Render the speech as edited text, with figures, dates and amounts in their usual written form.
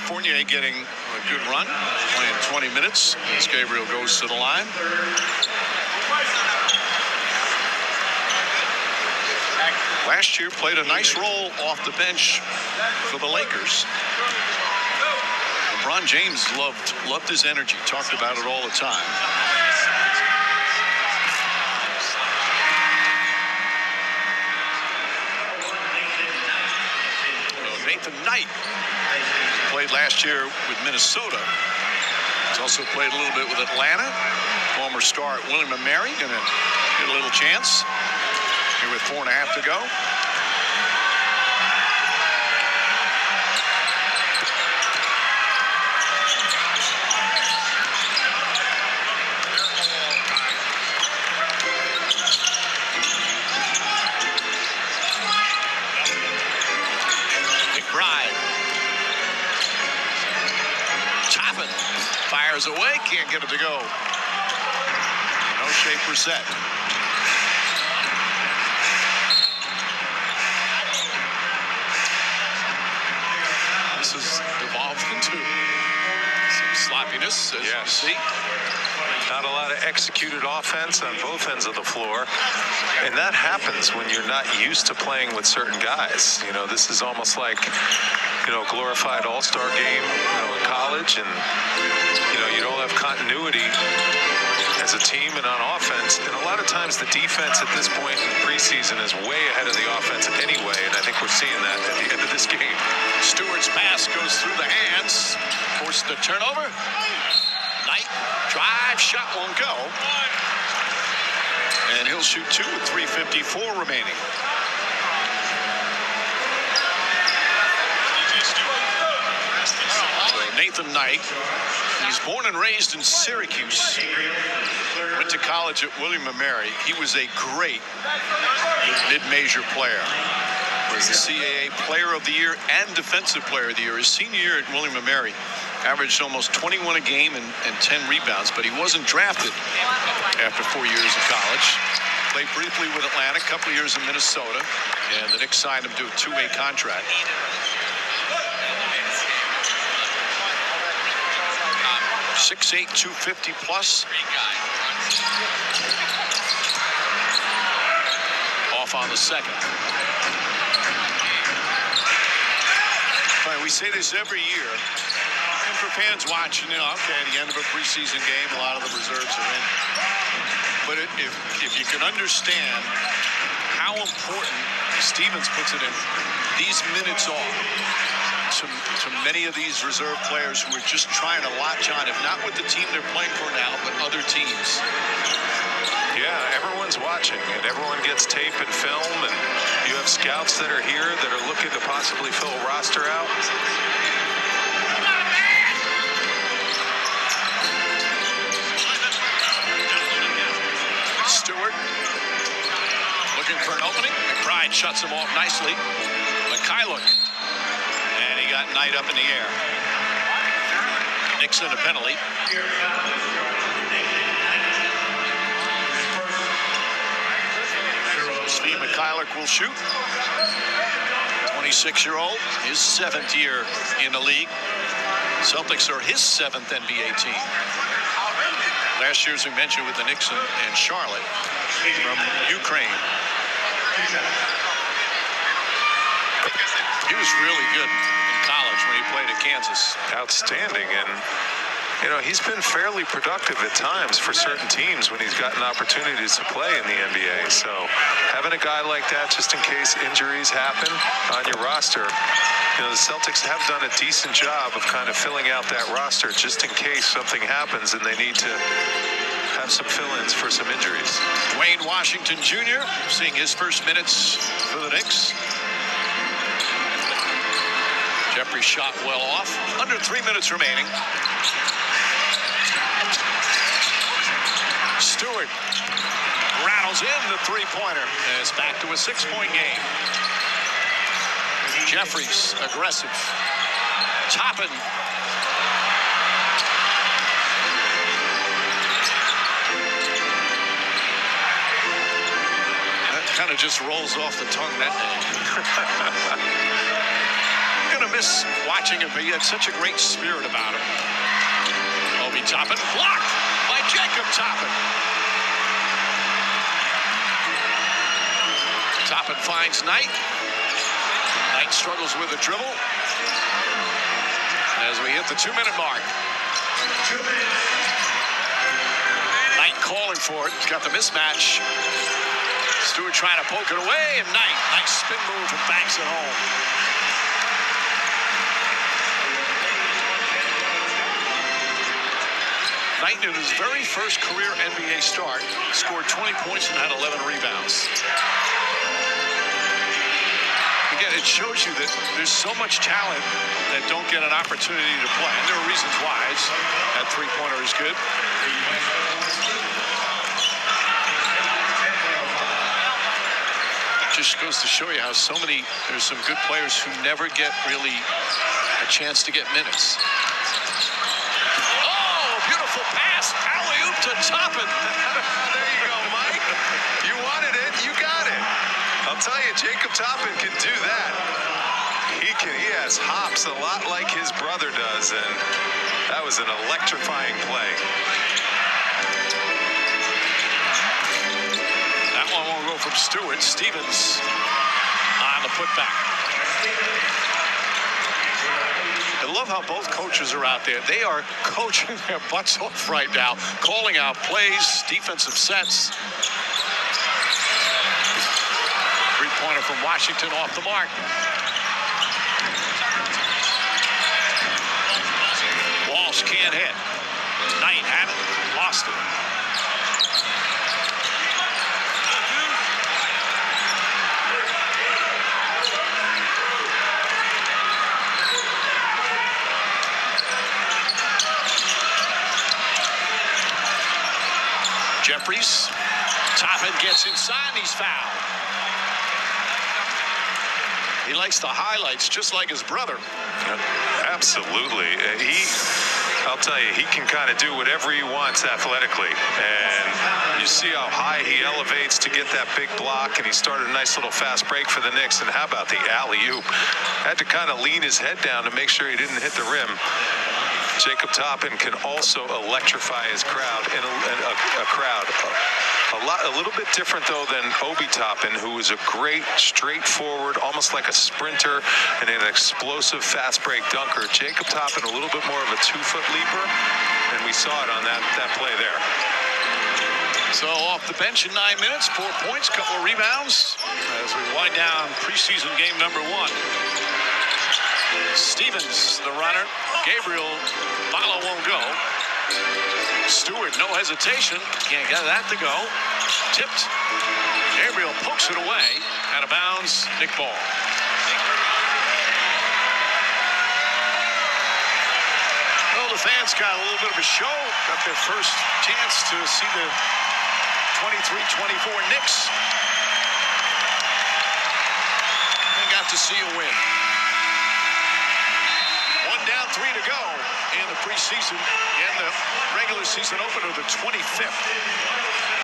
Fournier getting a good run, playing 20 minutes as Gabriel goes to the line. Last year played a nice role off the bench for the Lakers. LeBron James loved his energy, talked about it all the time. Nathan Knight played last year with Minnesota. He's also played a little bit with Atlanta. Former star William & Mary going to get a little chance here with 4.5 to go. Fires away, can't get it to go. No shape or set. This has evolved into some sloppiness, as you see. Not a lot of executed offense on both ends of the floor. And that happens when you're not used to playing with certain guys. You know, this is almost like, you know, a glorified all-star game, you know, in college. And, you know, you don't have continuity as a team and on offense. And a lot of times the defense at this point in the preseason is way ahead of the offense anyway. And I think we're seeing that at the end of this game. Stewart's pass goes through the hands. Forced the turnover. Knight, drive, shot won't go. And he'll shoot 2 with 3:54 remaining. So Nathan Knight, he's born and raised in Syracuse. Went to college at William & Mary. He was a great mid-major player. Was the CAA Player of the Year and Defensive Player of the Year. His senior year at William & Mary, averaged almost 21 a game and 10 rebounds, but he wasn't drafted after 4 years of college. Played briefly with Atlanta, a couple of years in Minnesota, and the Knicks signed him to a 2-way contract. Uh, 6'8", 250 plus. Off on the second. We say this every year. And for fans watching, you know, okay, at the end of a preseason game, a lot of the reserves are in. But if you can understand how important, Stevens puts it in, these minutes off to many of these reserve players who are just trying to latch on, if not with the team they're playing for now, but other teams. Yeah, everyone's watching, and everyone gets tape and film, and you have scouts that are here that are looking to possibly fill a roster out. Stewart looking for an opening. McBride shuts him off nicely. Mikhailuk, and he got Knight up in the air. Nixon a penalty. Steve Mikhailuk will shoot. 26-year-old, his 7th year in the league. Celtics are his 7th NBA team. Last year, as we mentioned, with the Knicks and Charlotte from Ukraine. He was really good in college when he played at Kansas. Outstanding, and you know, he's been fairly productive at times for certain teams when he's gotten opportunities to play in the NBA. So having a guy like that, just in case injuries happen on your roster, you know, the Celtics have done a decent job of kind of filling out that roster just in case something happens and they need to have some fill-ins for some injuries. Dwayne Washington Jr. seeing his first minutes for the Knicks. Jeffrey shot well off. Under 3 minutes remaining. Stewart rattles in the three-pointer. And it's back to a 6-point game. Jeffries aggressive. Toppin. That kind of just rolls off the tongue, that name. Gonna miss watching him, but he had such a great spirit about him. Obi Toppin blocked by Jacob Toppin. Toppin finds Knight. Knight struggles with a dribble. As we hit the 2-minute mark. Knight calling for it. He's got the mismatch. Stewart trying to poke it away, and Knight. Nice spin move and banks it home. Knight, in his very first career NBA start, scored 20 points and had 11 rebounds. Again, it shows you that there's so much talent that don't get an opportunity to play. And there are reasons why. That three-pointer is good. Just goes to show you how there's some good players who never get really a chance to get minutes. Oh, beautiful pass. Alley-oop to Toppin. There you go, Mike. You wanted it, you got it. I'll tell you, Jacob Toppin can do that. He has hops a lot like his brother does, and that was an electrifying play. That one won't go from Stewart. Stevens on the putback. I love how both coaches are out there. They are coaching their butts off right now, calling out plays, defensive sets. Three-pointer from Washington off the mark. Walsh can't hit. Knight had it, lost it. Jeffries. Toppin gets inside, and he's fouled. He likes the highlights just like his brother. Absolutely. I'll tell you, he can kind of do whatever he wants athletically. And you see how high he elevates to get that big block, and he started a nice little fast break for the Knicks. And how about the alley-oop? Had to kind of lean his head down to make sure he didn't hit the rim. Jacob Toppin can also electrify his crowd in a crowd. A little bit different, though, than Obi Toppin, who is a great, straightforward, almost like a sprinter and an explosive fast break dunker. Jacob Toppin, a little bit more of a 2-foot leaper, and we saw it on that play there. So off the bench in 9 minutes, 4 points, couple of rebounds as we wind down preseason game number 1. Stevens, the runner. Gabriel, Malo won't go. Stewart, no hesitation. Can't get that to go. Tipped. Gabriel pokes it away. Out of bounds. Nick Ball. Well, the fans got a little bit of a show. Got their first chance to see the 23-24 Knicks. They got to see a win. 1 down, 3 to go in the preseason, and the regular season opener, the 25th.